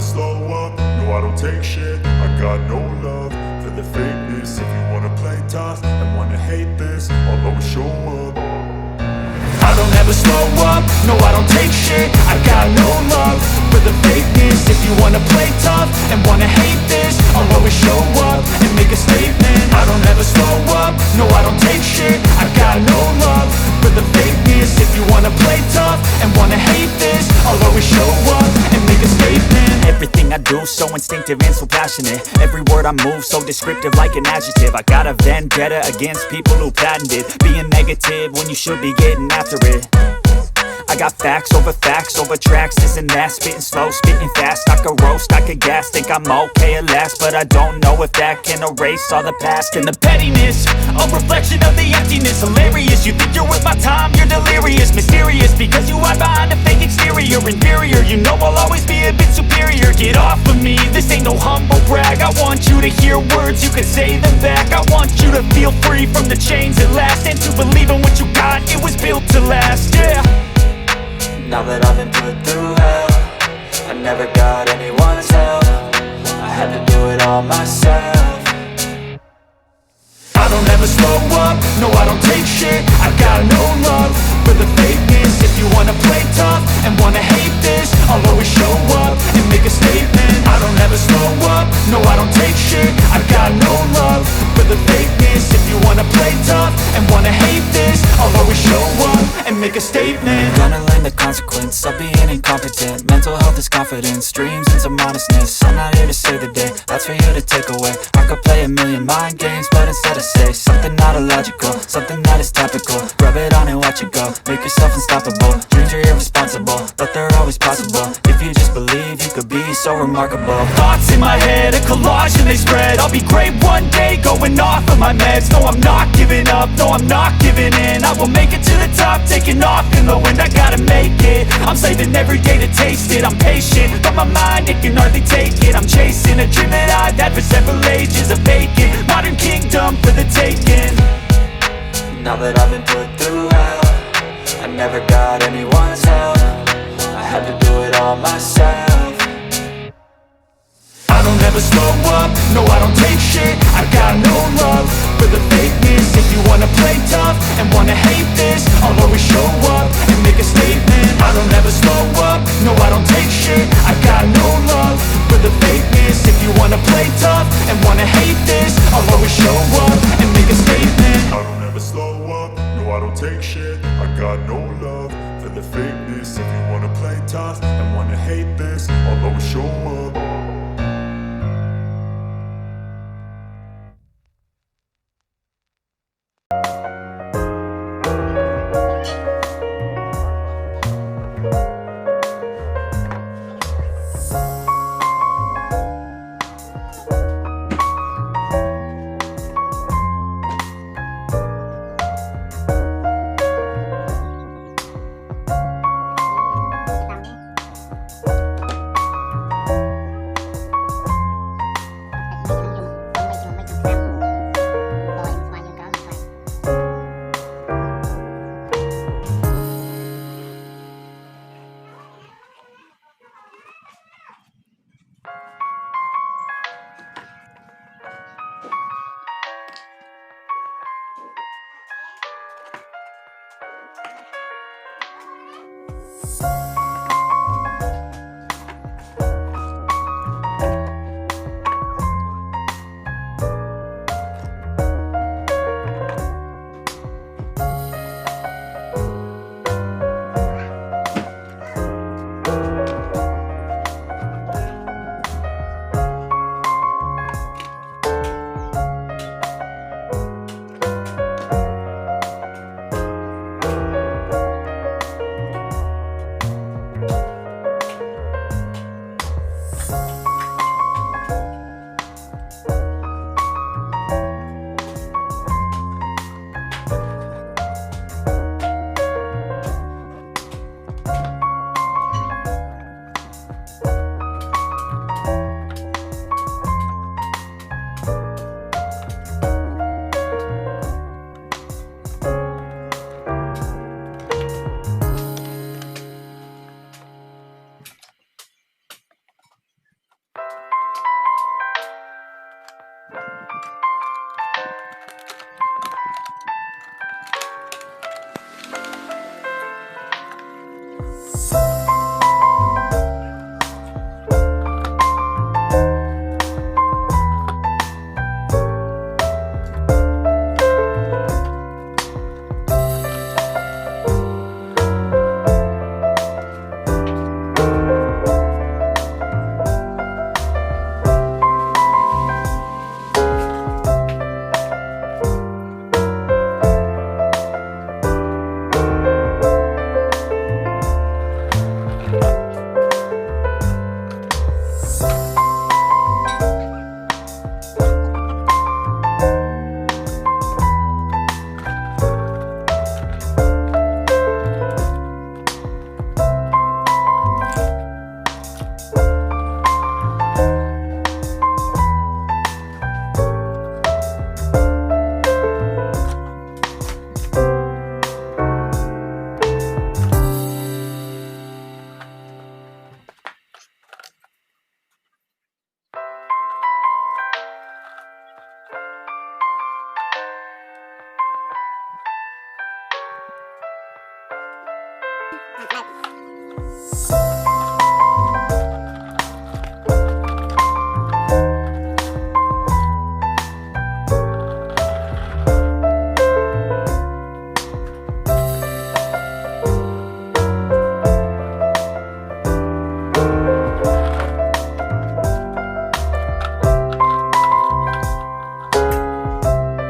never slow up, no I don't take shit. I got no love for the fakeness. If you wanna play tough and wanna hate this, I'll always show up. I don't ever slow up, no I don't take shit. I got no love for the fakeness. If you wanna play tough and wanna hate this, I'll always show up and make a statement. I don't ever slow up, no I don't take shit. I got no love for the fakeness. If you wanna play tough and wanna hate this, I'll always show up and make a statement. Everything I do so instinctive and so passionate. Every word I move so descriptive like an adjective. I got a vendetta against people who patented being negative when you should be getting after it. I got facts over tracks, this and that. Spitting slow, spitting fast. I could roast, I could gas. Think I'm okay at last, but I don't know if that can erase all the past. And the pettiness, a reflection of the emptiness. Hilarious, you think you're worth my time, you're delirious. Mysterious, because you hide behind a fake exterior. Inferior, you know I'll always be a bit superior. Get off of me, this ain't no humble brag. I want you to hear words, you can say them back. I want you to feel free from the chains at last, and to believe in what you got, it was built to last, yeah. Now that I've been put through hell, I never got anyone's help. I had to do it all myself. I don't ever slow up, no I don't take shit. I got no love for the fakeness. If you wanna play tough and wanna hate this, I'll always show up and make a statement. I don't ever slow up, no I don't take shit. I got no love for the fakeness. If you wanna play tough and wanna hate this, I'll always show up and make a statement. Gonna learn the consequence of being incompetent. Mental health is confidence, dreams and some modestness. I'm not here to save the day, that's for you to take away. I could play a million mind games, but instead I say something not illogical, something that is topical. Rub it on and watch it go, make yourself unstoppable. Dreams are irresponsible, but they're always possible. If you just believe, you could be so remarkable. Thoughts in my head, a collage and they spread. I'll be great one day, going off of my meds. No, I'm not giving up, no, I'm not giving in. I will make it to the top, taking off in the wind. I gotta make it, I'm saving every day to taste it. I'm patient, but my mind, it can hardly take it. I'm chasing a dream that I've had for several ages. A vacant, modern kingdom for the taking. Now that I've been put through hell, I never got anyone's help. I had to do it all myself. I don't ever slow up, no I don't take shit. I got no love for the fakeness. If you wanna play tough and wanna hate this, I'll always show up and make a statement. I don't ever slow up, no I don't take shit. I got no love for the fakeness. If you wanna play